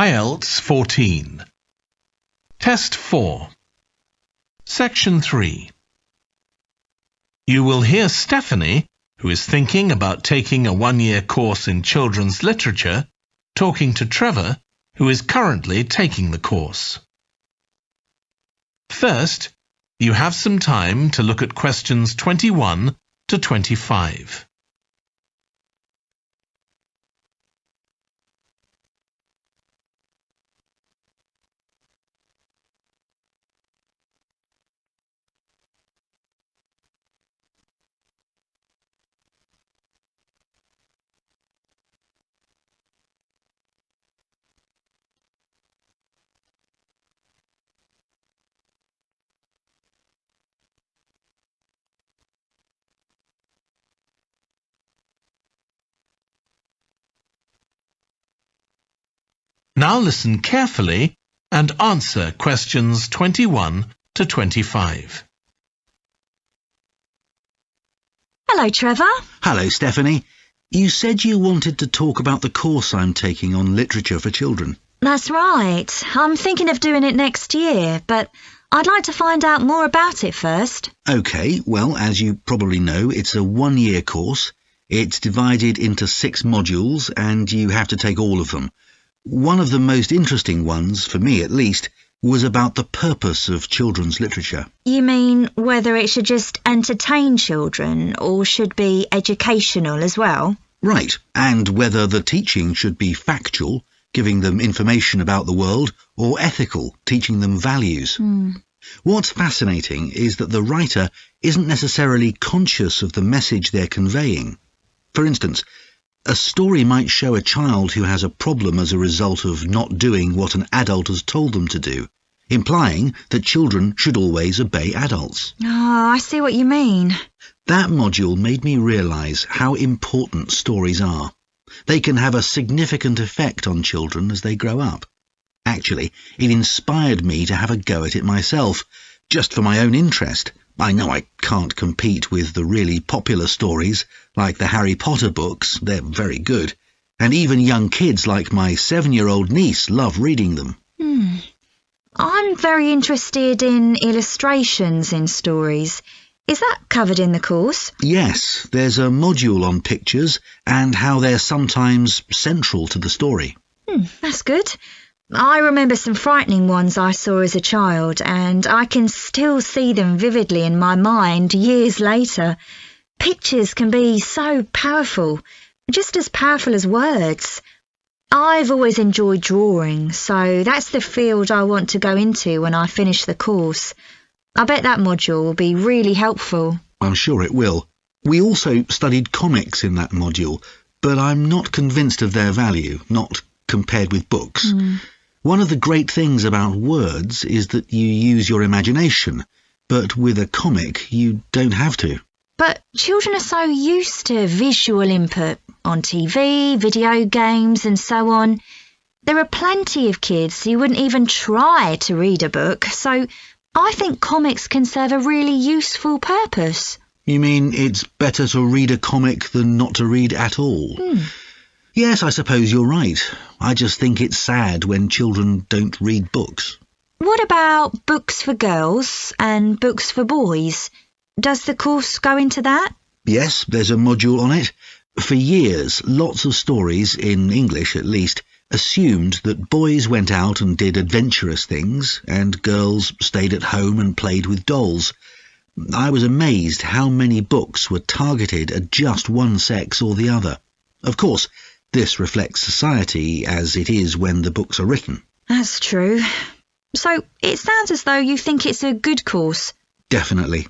IELTS 14. Test 4. Section 3. You will hear Stephanie, who is thinking about taking a one-year course in children's literature, talking to Trevor, who is currently taking the course. First, you have some time to look at questions 21 to 25. Now listen carefully and answer questions 21 to 25. Hello, Trevor. Hello, Stephanie. You said you wanted to talk about the course I'm taking on literature for children. That's right. I'm thinking of doing it next year, but I'd like to find out more about it first. OK, well, as you probably know, it's a one-year course. It's divided into 6 modules, and you have to take all of them. One of the most interesting ones, for me at least, was about the purpose of children's literature. You mean whether it should just entertain children or should be educational as well? Right, and whether the teaching should be factual, giving them information about the world, or ethical, teaching them values. What's fascinating is that the writer isn't necessarily conscious of the message they're conveying. For instance, a story might show a child who has a problem as a result of not doing what an adult has told them to do, implying that children should always obey adults. Oh, I see what you mean. That module made me realise how important stories are. They can have a significant effect on children as they grow up. Actually, it inspired me to have a go at it myself, just for my own interest. I know I can't compete with the really popular stories, like the Harry Potter books. They're very good. And even young kids like my 7-year-old niece love reading them. I'm very interested in illustrations in stories. Is that covered in the course? Yes, there's a module on pictures and how they're sometimes central to the story. That's good. I remember some frightening ones I saw as a child, and I can still see them vividly in my mind years later. Pictures can be so powerful, just as powerful as words. I've always enjoyed drawing, so that's the field I want to go into when I finish the course. I bet that module will be really helpful. I'm sure it will. We also studied comics in that module, but I'm not convinced of their value, not compared with books. One of the great things about words is that you use your imagination, but with a comic you don't have to. But children are so used to visual input on TV, video games and so on. There are plenty of kids who wouldn't even try to read a book, so I think comics can serve a really useful purpose. You mean it's better to read a comic than not to read at all? Yes, I suppose you're right. I just think it's sad when children don't read books. What about books for girls and books for boys? Does the course go into that? Yes, there's a module on it. For years, lots of stories, in English at least, assumed that boys went out and did adventurous things and girls stayed at home and played with dolls. I was amazed how many books were targeted at just one sex or the other. Of course, this reflects society as it is when the books are written. That's true. So it sounds as though you think it's a good course. Definitely.